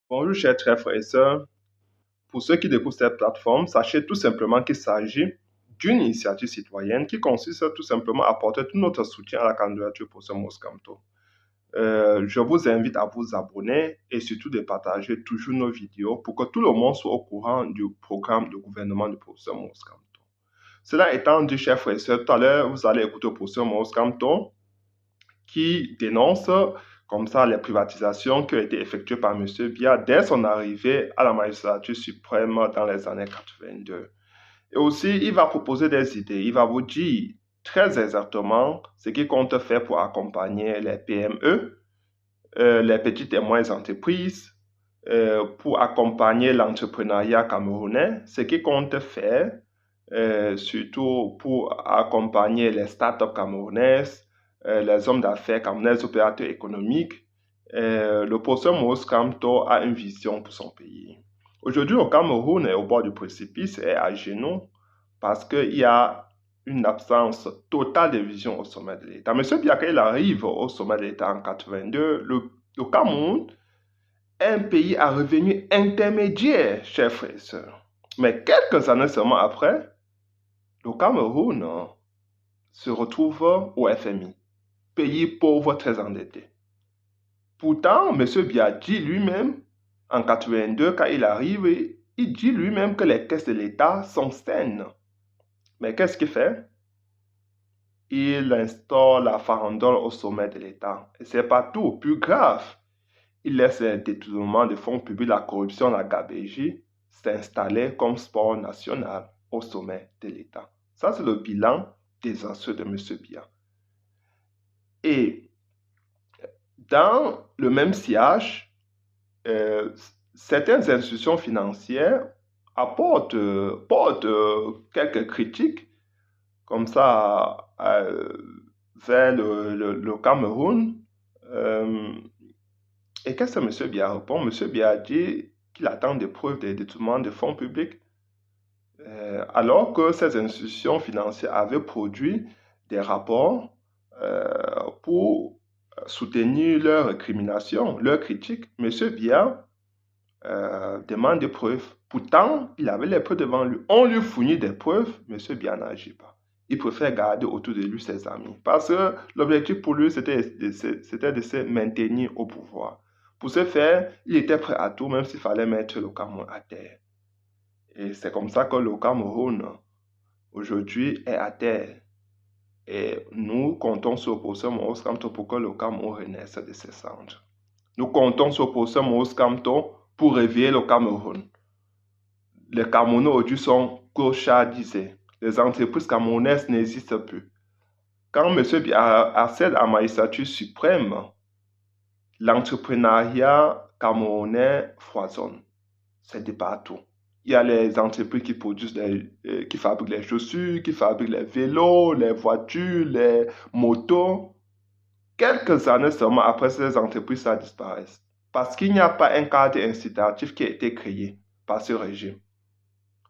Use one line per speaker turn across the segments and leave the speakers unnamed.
Bonjour chers frères et sœurs. Pour ceux qui découvrent cette plateforme, sachez tout simplement qu'il s'agit d'une initiative citoyenne qui consiste tout simplement à apporter tout notre soutien à la candidature pour ce Moscato. Je vous invite à vous abonner et surtout de partager toujours nos vidéos pour que tout le monde soit au courant du programme de gouvernement du professeur Moscato. Cela étant dit, chers frères et sœurs, tout à l'heure, vous allez écouter le professeur Moscato qui dénonce comme ça les privatisations qui ont été effectuées par M. Biya dès son arrivée à la magistrature suprême dans les années 82. Et aussi, il va proposer des idées. Il va vous dire très exactement ce qu'il compte faire pour accompagner les PME, les petites et moyennes entreprises, pour accompagner l'entrepreneuriat camerounais, ce qu'il compte faire, surtout pour accompagner les startups camerounaises, les hommes d'affaires camerounais, les opérateurs économiques. Le professeur Maurice Kamto a une vision pour son pays. Aujourd'hui, le Cameroun est au bord du précipice et à genoux parce qu'il y a une absence totale de vision au sommet de l'État. M. Biaka, il arrive au sommet de l'État en 82. Le Cameroun est un pays à revenu intermédiaire, chers frères et sœurs. Mais quelques années seulement après, le Cameroun se retrouve au FMI, pays pauvre très endetté. Pourtant, M. Biya dit lui-même, en 82, quand il arrive, il dit lui-même que les caisses de l'État sont saines. Mais qu'est-ce qu'il fait? Il instaure la farandole au sommet de l'État. Et c'est pas tout. Plus grave, il laisse les détournements de fonds publics, la corruption, la gabegie s'installer comme sport national au sommet de l'État. Ça, c'est le bilan désastreux de M. Biya. Et dans le même sillage, certaines institutions financières portent quelques critiques comme ça vers le Cameroun. Et qu'est-ce que M. Biya répond? M. Biya dit qu'il attend des preuves des détournements de fonds publics, alors que ces institutions financières avaient produit des rapports pour soutenir leur récrimination, leur critique. M. Biya demande des preuves. Pourtant, il avait les preuves devant lui. On lui fournit des preuves, M. Biya n'agit pas. Il préfère garder autour de lui ses amis. Parce que l'objectif pour lui, c'était de se maintenir au pouvoir. Pour ce faire, il était prêt à tout, même s'il fallait mettre le Cameroun à terre. Et c'est comme ça que le Cameroun, aujourd'hui, est à terre. Et nous comptons sur le professeur Maurice Kamto pour que le Cameroun renaisse de ses cendres. Nous comptons sur le professeur Maurice Kamto pour réveiller le Cameroun. Les Camerounais aujourd'hui sont clochardisés. Les entreprises camerounaises n'existent plus. Quand M. Biya accède à la magistrature suprême, l'entrepreneuriat camerounais foisonne. C'est de partout. Il y a les entreprises qui produisent qui fabriquent les chaussures, qui fabriquent les vélos, les voitures, les motos. Quelques années seulement après, ces entreprises ça disparaissent. Parce qu'il n'y a pas un cadre incitatif qui a été créé par ce régime.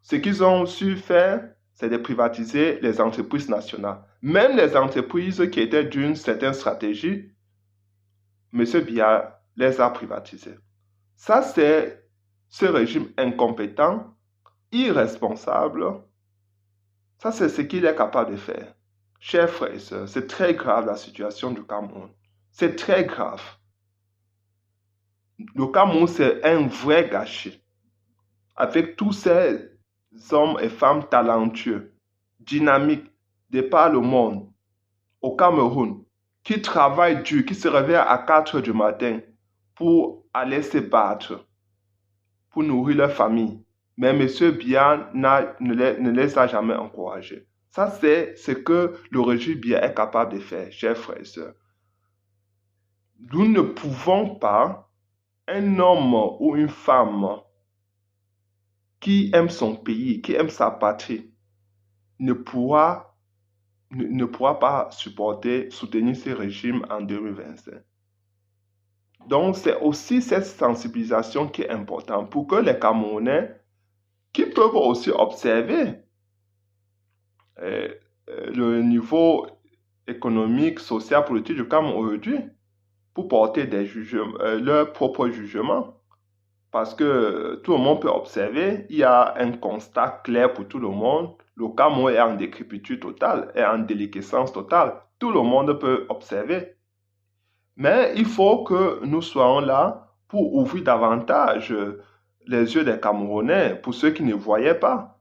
Ce qu'ils ont su faire, c'est de privatiser les entreprises nationales. Même les entreprises qui étaient d'une certaine stratégie, M. Biya les a privatisées. Ça, c'est ce régime incompétent, irresponsable. Ça, c'est ce qu'il est capable de faire. Chers frères et sœurs, c'est très grave la situation du Cameroun. C'est très grave. Le Cameroun, c'est un vrai gâchis. Avec tous ces hommes et femmes talentueux, dynamiques, de par le monde, au Cameroun, qui travaillent dur, qui se réveillent à 4 heures du matin pour aller se battre, pour nourrir leur famille. Mais M. Biya ne les a jamais encouragés. Ça, c'est ce que le régime Biya est capable de faire, chers frères et sœurs. Nous ne pouvons pas, un homme ou une femme qui aime son pays, qui aime sa patrie, ne pourra pas soutenir ce régime en 2025. Donc, c'est aussi cette sensibilisation qui est importante pour que les Camerounais, qui peuvent aussi observer le niveau économique, social, politique du Cameroun aujourd'hui, pour porter leurs propres jugements. parce que tout le monde peut observer, il y a un constat clair pour tout le monde. Le Cameroun est en décrépitude totale, est en déliquescence totale. Tout le monde peut observer. Mais il faut que nous soyons là pour ouvrir davantage les yeux des Camerounais, pour ceux qui ne voyaient pas,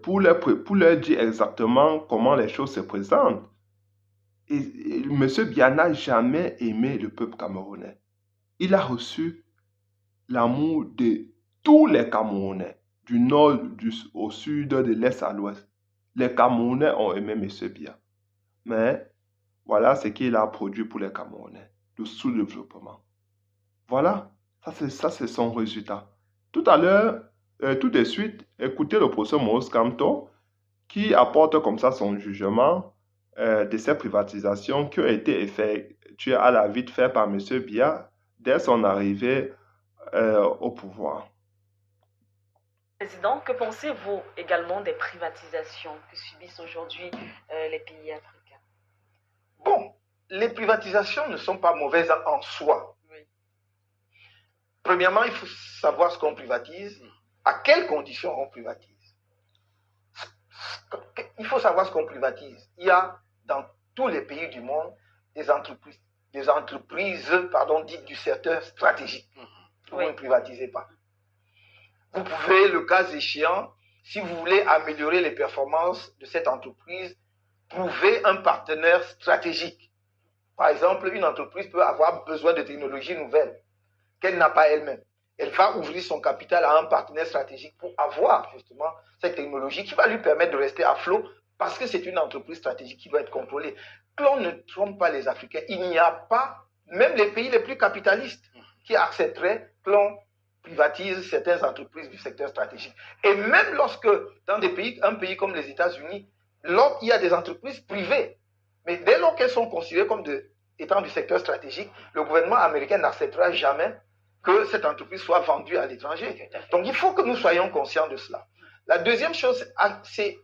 pour leur dire exactement comment les choses se présentent. Et M. Biya n'a jamais aimé le peuple camerounais. Il a reçu l'amour de tous les Camerounais, du nord au sud, de l'est à l'ouest. Les Camerounais ont aimé M. Biya. Mais voilà ce qu'il a produit pour les Camerounais, le sous-développement. Voilà, ça c'est son résultat. Tout à l'heure, tout de suite, écoutez le professeur Maurice Kamto qui apporte comme ça son jugement de ces privatisations qui ont été effectuées à la vite fait par M. Biya dès son arrivée au pouvoir.
Président, que pensez-vous également des privatisations que subissent aujourd'hui les pays africains?
Bon, les privatisations ne sont pas mauvaises en soi. Oui. Premièrement, il faut savoir ce qu'on privatise, à quelles conditions on privatise. Il faut savoir ce qu'on privatise. Il y a dans tous les pays du monde des entreprises dites du secteur stratégique. Vous ne privatisez pas. Vous pouvez, le cas échéant, si vous voulez améliorer les performances de cette entreprise, trouver un partenaire stratégique. Par exemple, une entreprise peut avoir besoin de technologies nouvelles qu'elle n'a pas elle-même. Elle va ouvrir son capital à un partenaire stratégique pour avoir justement cette technologie qui va lui permettre de rester à flot parce que c'est une entreprise stratégique qui doit être contrôlée. Que l'on ne trompe pas les Africains, il n'y a pas, même les pays les plus capitalistes, qui accepteraient que l'on privatise certaines entreprises du secteur stratégique. Et même lorsque, dans un pays comme les États-Unis, il y a des entreprises privées, mais dès lors qu'elles sont considérées comme étant du secteur stratégique, le gouvernement américain n'acceptera jamais que cette entreprise soit vendue à l'étranger. Donc il faut que nous soyons conscients de cela. La deuxième chose, c'est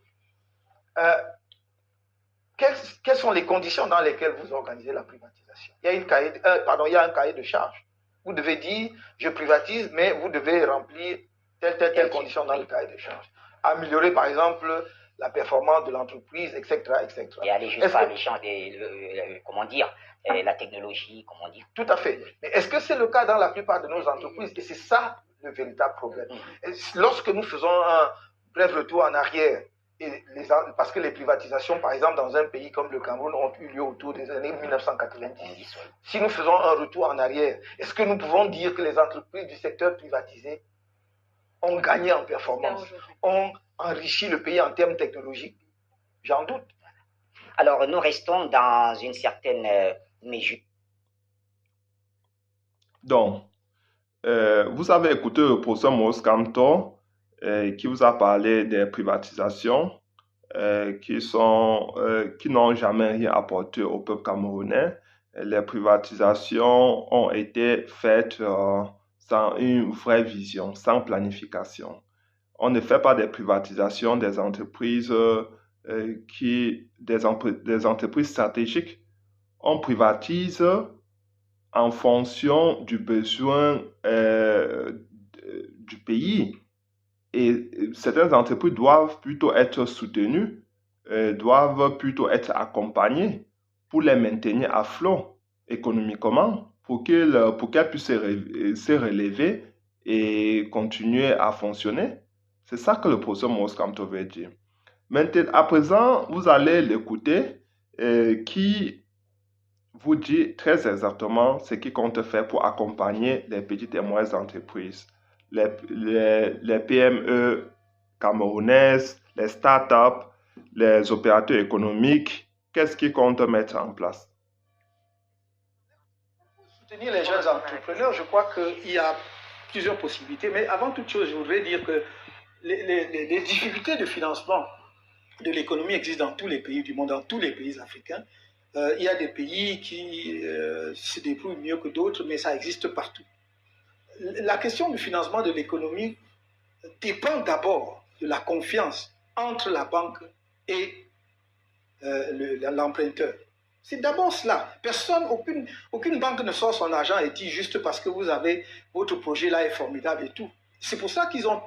quelles sont les conditions dans lesquelles vous organisez la privatisation. Il y a un cahier de charge. Vous devez dire, je privatise, mais vous devez remplir telle condition dans le cahier de charge. Améliorer, par exemple, la performance de l'entreprise, etc., etc.
Et aller jusqu'à l'échange la technologie, comment dire.
Tout à fait. Mais est-ce que c'est le cas dans la plupart de nos entreprises? Et c'est ça le véritable problème. Lorsque nous faisons un bref retour en arrière, parce que les privatisations, par exemple, dans un pays comme le Cameroun, ont eu lieu autour des années 1990. Si nous faisons un retour en arrière, est-ce que nous pouvons dire que les entreprises du secteur privatisé ont gagné en performance, ont enrichi le pays en termes technologiques? J'en doute.
Alors, nous restons dans une certaine mesure.
Donc, vous avez écouté le professeur Maurice Kamto qui vous a parlé des privatisations qui n'ont jamais rien apporté au peuple camerounais. Les privatisations ont été faites sans une vraie vision, sans planification. On ne fait pas des privatisations des entreprises des entreprises stratégiques. On privatise en fonction du besoin du pays. Et certaines entreprises doivent plutôt être soutenues, doivent plutôt être accompagnées pour les maintenir à flot économiquement, pour qu'elles puissent se relever et continuer à fonctionner. C'est ça que le professeur Maurice Kamto veut dire. Maintenant, à présent, vous allez l'écouter qui vous dit très exactement ce qu'il compte faire pour accompagner les petites et moyennes entreprises, les PME camerounaises, les startups, les opérateurs économiques. Qu'est-ce qu'ils comptent mettre en place?
Pour soutenir les jeunes entrepreneurs, je crois qu'il y a plusieurs possibilités. Mais avant toute chose, je voudrais dire que les difficultés de financement de l'économie existent dans tous les pays du monde, dans tous les pays africains. Il y a des pays qui se débrouillent mieux que d'autres, mais ça existe partout. La question du financement de l'économie dépend d'abord de la confiance entre la banque et l'emprunteur.
C'est d'abord cela. Aucune banque ne sort son argent et dit juste parce que votre projet là est formidable et tout. C'est pour ça qu'ils ont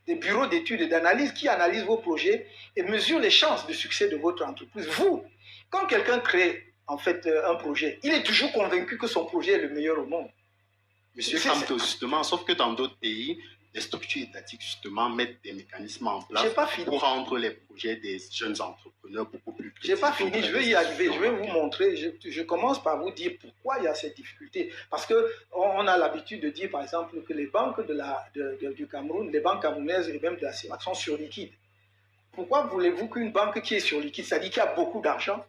des bureaux d'études et d'analyse qui analysent vos projets et mesurent les chances de succès de votre entreprise. Vous, quand quelqu'un crée en fait un projet, il est toujours convaincu que son projet est le meilleur au monde.
Monsieur Kamto, justement, sauf que dans d'autres pays, les structures étatiques, justement, mettent des mécanismes en place pour rendre les projets des jeunes entrepreneurs beaucoup plus crédibles.
Je n'ai pas fini, je vais y arriver, je vais vous montrer. Je commence par vous dire pourquoi il y a cette difficulté. Parce qu'on a l'habitude de dire, par exemple, que les banques du Cameroun, les banques camerounaises et même de la CIMAC sont surliquides. Pourquoi voulez-vous qu'une banque qui est surliquide, c'est-à-dire qui a beaucoup d'argent,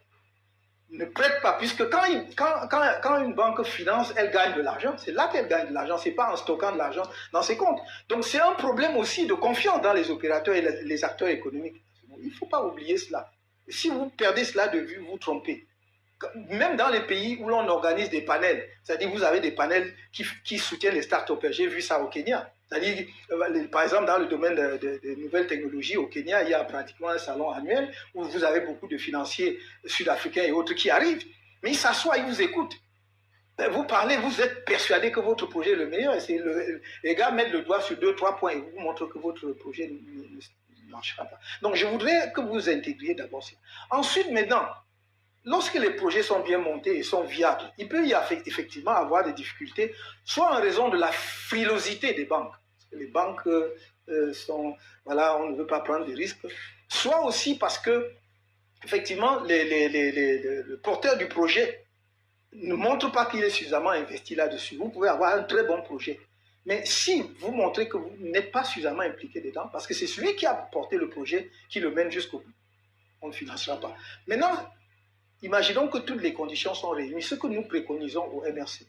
ne prête pas, puisque quand une banque finance, elle gagne de l'argent. C'est là qu'elle gagne de l'argent, ce n'est pas en stockant de l'argent dans ses comptes. Donc c'est un problème aussi de confiance dans les opérateurs et les acteurs économiques. Il ne faut pas oublier cela. Si vous perdez cela de vue, vous trompez. Même dans les pays où l'on organise des panels, c'est-à-dire vous avez des panels qui soutiennent les start-upers. J'ai vu ça au Kenya. C'est-à-dire, par exemple, dans le domaine des nouvelles technologies, au Kenya, il y a pratiquement un salon annuel où vous avez beaucoup de financiers sud-africains et autres qui arrivent. Mais ils s'assoient, ils vous écoutent. Vous parlez, vous êtes persuadé que votre projet est le meilleur. Les gars mettent le doigt sur 2-3 points et vous montrent que votre projet ne marchera pas. Donc, je voudrais que vous intégriez d'abord ça. Ensuite, maintenant, lorsque les projets sont bien montés et sont viables, il peut y effectivement avoir des difficultés, soit en raison de la frilosité des banques. Les banques on ne veut pas prendre des risques, soit aussi parce que, effectivement, le porteur du projet ne montre pas qu'il est suffisamment investi là-dessus. Vous pouvez avoir un très bon projet, mais si vous montrez que vous n'êtes pas suffisamment impliqué dedans, parce que c'est celui qui a porté le projet qui le mène jusqu'au bout, on ne financera pas. Maintenant, imaginons que toutes les conditions sont réunies, ce que nous préconisons au MRC.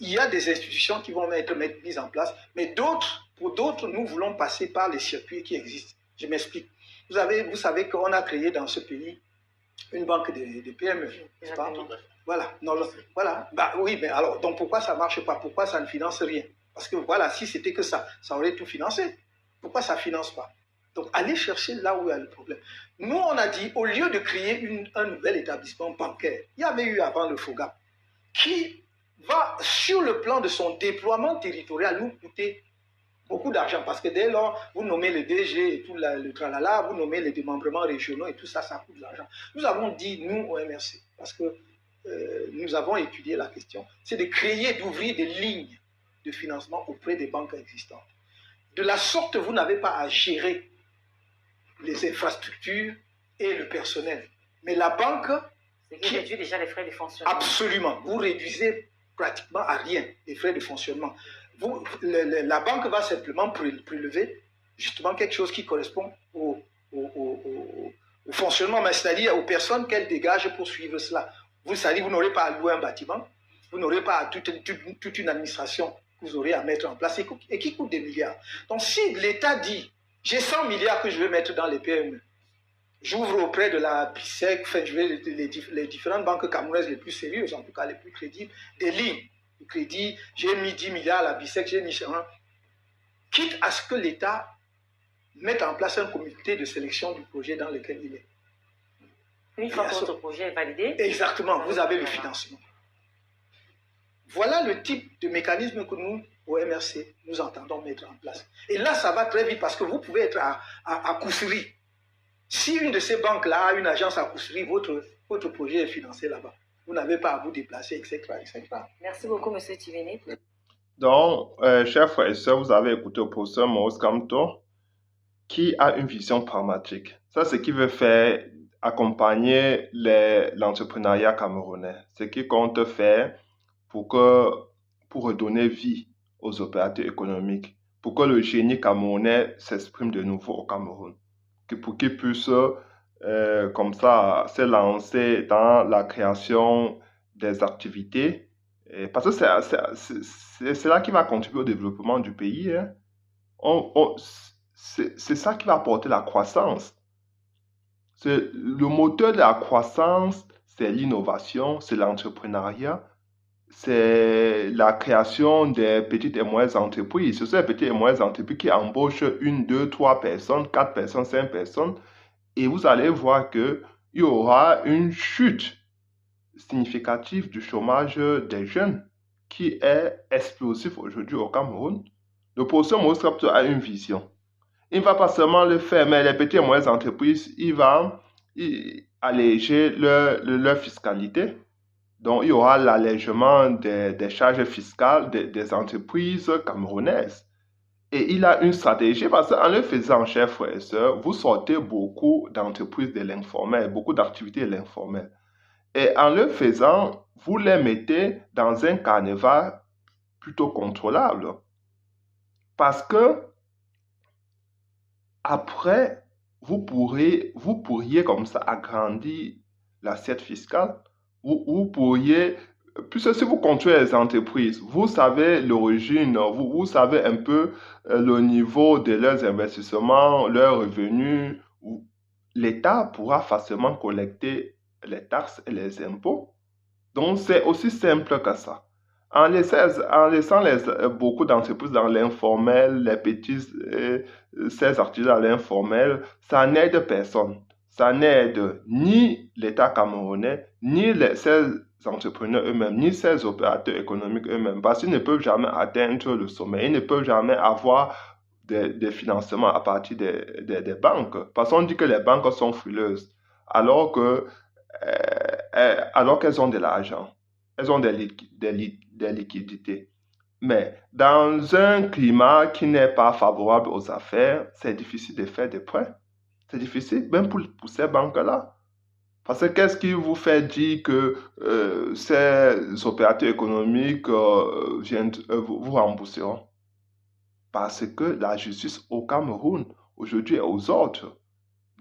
Il y a des institutions qui vont être mises en place, mais pour d'autres, nous voulons passer par les circuits qui existent. Je m'explique. Vous savez qu'on a créé dans ce pays une banque des PME, n'est-ce pas? Voilà. Voilà. Bah, oui, mais alors, donc pourquoi ça ne marche pas? Pourquoi ça ne finance rien? Parce que voilà, si c'était que ça aurait tout financé. Pourquoi ça ne finance pas? Donc, allez chercher là où il y a le problème. Nous, on a dit, au lieu de créer un nouvel établissement bancaire, il y avait eu avant le FOGAP, qui va, sur le plan de son déploiement territorial, nous coûter beaucoup d'argent. Parce que dès lors, vous nommez le DG et tout le tralala, vous nommez les démembrements régionaux et tout ça, ça coûte de l'argent. Nous avons dit, nous, au MRC, parce que nous avons étudié la question, c'est d'ouvrir des lignes de financement auprès des banques existantes. De la sorte, vous n'avez pas à gérer les infrastructures et le personnel. Mais la banque...
Qui réduit déjà les frais de fonctionnement.
Absolument. Vous réduisez pratiquement à rien les frais de fonctionnement. La banque va simplement prélever justement quelque chose qui correspond au fonctionnement, c'est-à-dire aux personnes qu'elle dégage pour suivre cela. Vous n'aurez pas à louer un bâtiment, vous n'aurez pas toute une administration que vous aurez à mettre en place et qui coûte des milliards. Donc si l'État dit, j'ai 100 milliards que je vais mettre dans les PME, j'ouvre auprès de la BICEC, je vais les différentes banques camerounaises les plus sérieuses, en tout cas les plus crédibles, des lignes de crédit, j'ai mis 10 milliards à la BICEC, j'ai mis 1, quitte à ce que l'État mette en place un comité de sélection du projet dans lequel il est.
Une fois que votre projet est validé.
Exactement, vous avez le financement. Voilà le type de mécanisme que nous, au MRC, nous entendons mettre en place. Et là, ça va très vite parce que vous pouvez être à Koussiri. Si une de ces banques-là a une agence à Koussiri, votre projet est financé là-bas. Vous n'avez pas à vous déplacer, etc., etc.
Merci beaucoup, M. Tiveni.
Donc, chers frères et sœurs, vous avez écouté le professeur Maurice Kamto, qui a une vision pragmatique. Ça, c'est ce qui veut faire accompagner l'entrepreneuriat camerounais. Ce qui compte faire pour redonner vie aux opérateurs économiques, pour que le génie camerounais s'exprime de nouveau au Cameroun, pour qu'ils puissent comme ça se lancer dans la création des activités, parce que c'est là qui va contribuer au développement du pays. Hein. C'est ça qui va apporter la croissance. Le moteur de la croissance, c'est l'innovation, c'est l'entrepreneuriat, c'est la création des petites et moyennes entreprises. Ce sont les petites et moyennes entreprises qui embauchent 1, 2, 3 personnes, 4 personnes, 5 personnes, et vous allez voir qu'il y aura une chute significatif du chômage des jeunes qui est explosif aujourd'hui au Cameroun, le professeur Maurice Kamto a une vision. Il ne va pas seulement le faire, mais les petites et moyennes entreprises, il va alléger leur fiscalité. Donc, il y aura l'allègement des charges fiscales des entreprises camerounaises. Et il a une stratégie parce qu'en le faisant, chers frères et sœurs, vous sortez beaucoup d'entreprises de l'informel, beaucoup d'activités de l'informel. Et en le faisant, vous les mettez dans un carnaval plutôt contrôlable. Parce que après, vous pourriez comme ça agrandir l'assiette fiscale. Vous pourriez, puisque si vous contrôlez les entreprises, vous savez l'origine, vous savez un peu le niveau de leurs investissements, leurs revenus. L'État pourra facilement collecter les taxes et les impôts. Donc, c'est aussi simple que ça. En laissant beaucoup d'entreprises dans l'informel, les petits, ces artisans dans l'informel, ça n'aide personne. Ça n'aide ni l'État camerounais, ni ces entrepreneurs eux-mêmes, ni ces opérateurs économiques eux-mêmes, parce qu'ils ne peuvent jamais atteindre le sommet, ils ne peuvent jamais avoir des financements à partir des banques. Parce qu'on dit que les banques sont frileuses, alors qu'elles ont de l'argent, elles ont des liquidités. Mais dans un climat qui n'est pas favorable aux affaires, c'est difficile de faire des prêts. C'est difficile, même pour ces banques-là. Parce que qu'est-ce qui vous fait dire que ces opérateurs économiques vous rembourseront? Parce que la justice au Cameroun, aujourd'hui, est aux ordres.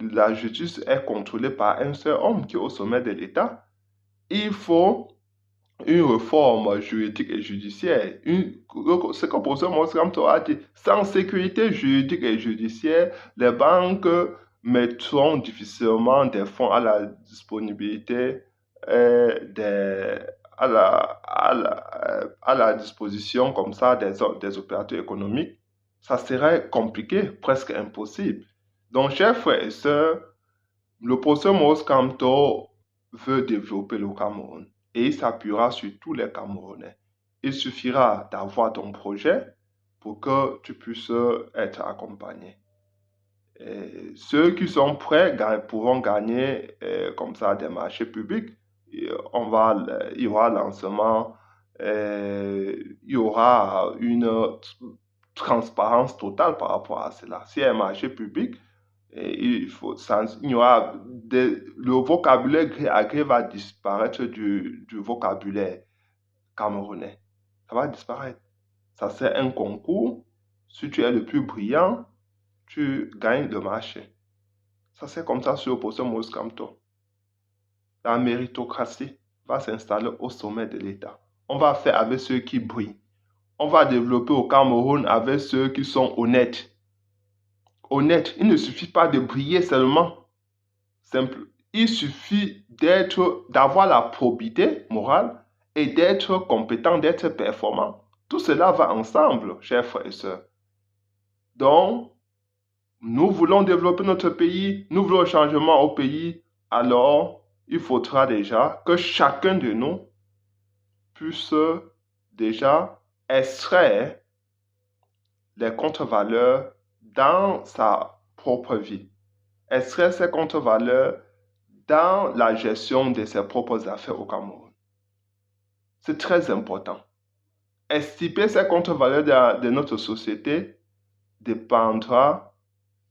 La justice est contrôlée par un seul homme qui est au sommet de l'État. Il faut une réforme juridique et judiciaire. Ce que le professeur Maurice Kamto a dit, sans sécurité juridique et judiciaire, les banques mettront difficilement des fonds à la disponibilité à la disposition comme ça des opérateurs économiques. Ça serait compliqué, presque impossible. Donc, chers frères et sœurs, le professeur Maurice Kamto veut développer le Cameroun et il s'appuiera sur tous les Camerounais. Il suffira d'avoir ton projet pour que tu puisses être accompagné. Et ceux qui sont prêts pourront gagner comme ça des marchés publics. Il y aura lancement, il y aura une transparence totale par rapport à cela. Si il y a un marché public, le vocabulaire gré à gré va disparaître du vocabulaire camerounais. Ça va disparaître. Ça c'est un concours. Si tu es le plus brillant, tu gagnes le marché. Ça c'est comme ça sur le professeur Maurice Kamto. La méritocratie va s'installer au sommet de l'État. On va faire avec ceux qui brillent. On va développer au Cameroun avec ceux qui sont honnêtes. Honnête, il ne suffit pas de briller seulement. Simple. Il suffit d'avoir la probité morale et d'être compétent, d'être performant. Tout cela va ensemble, chers frères et sœurs. Donc, nous voulons développer notre pays, nous voulons le changement au pays, alors il faudra déjà que chacun de nous puisse déjà extraire les contre-valeurs dans sa propre vie. Extraire ces contre-valeurs dans la gestion de ses propres affaires au Cameroun. C'est très important. Estimer ces contre-valeurs de notre société dépendra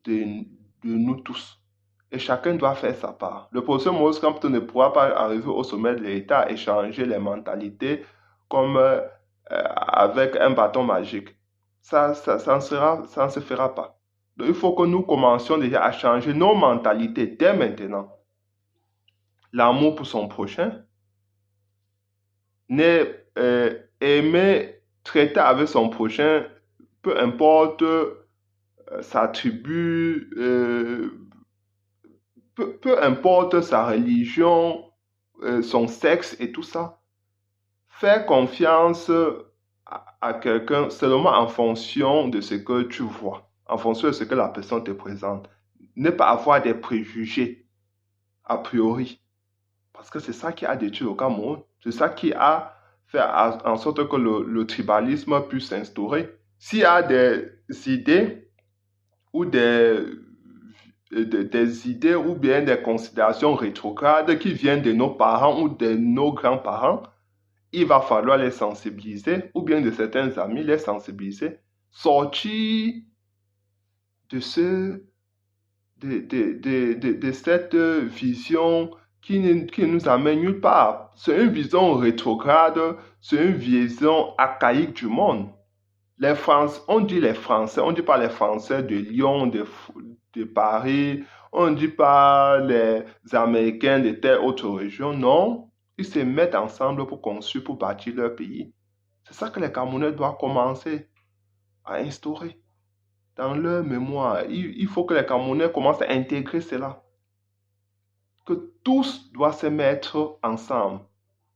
de nous tous. Et chacun doit faire sa part. Le professeur Maurice Kamto ne pourra pas arriver au sommet de l'État et changer les mentalités comme avec un bâton magique. Ça ne se fera pas. Donc, il faut que nous commencions déjà à changer nos mentalités dès maintenant. L'amour pour son prochain, aimer, traiter avec son prochain, peu importe sa tribu, peu importe sa religion, son sexe et tout ça. Faire confiance à quelqu'un seulement en fonction de ce que tu vois, en fonction de ce que la personne te présente. Ne pas avoir des préjugés a priori. Parce que c'est ça qui a détruit le Cameroun. C'est ça qui a fait en sorte que le tribalisme puisse s'instaurer. S'il y a des idées ou des idées ou bien des considérations rétrogrades qui viennent de nos parents ou de nos grands-parents, il va falloir les sensibiliser, ou bien de certains amis les sensibiliser, sortir de cette vision qui ne nous amène nulle part. C'est une vision rétrograde, c'est une vision archaïque du monde. Les Français, on dit les Français, on ne dit pas les Français de Lyon, de Paris, on ne dit pas les Américains de telle autre région, non. Ils se mettent ensemble pour construire, pour bâtir leur pays. C'est ça que les Camerounais doivent commencer à instaurer dans leur mémoire. Il faut que les Camerounais commencent à intégrer cela. Que tous doivent se mettre ensemble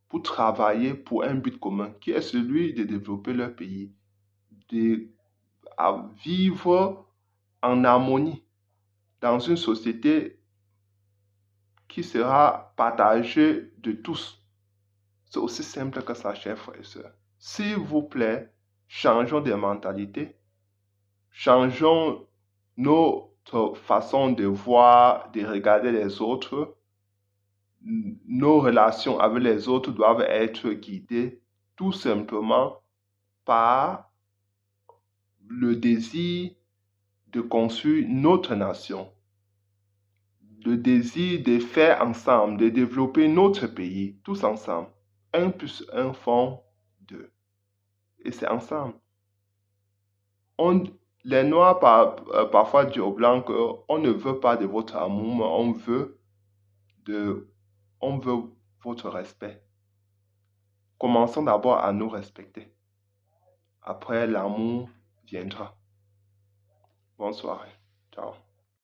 pour travailler pour un but commun, qui est celui de développer leur pays, à vivre en harmonie dans une société qui sera partagée de tous. C'est aussi simple que ça, chers frères et sœurs. S'il vous plaît, changeons de mentalité, changeons notre façon de voir, de regarder les autres. Nos relations avec les autres doivent être guidées tout simplement par le désir de construire notre nation, le désir de faire ensemble, de développer notre pays, tous ensemble. 1 plus 1 font 2. Et c'est ensemble. Les Noirs parfois disent aux Blancs qu'on ne veut pas de votre amour, mais on veut votre respect. Commençons d'abord à nous respecter. Après, l'amour viendra. Bonne soirée. Ciao.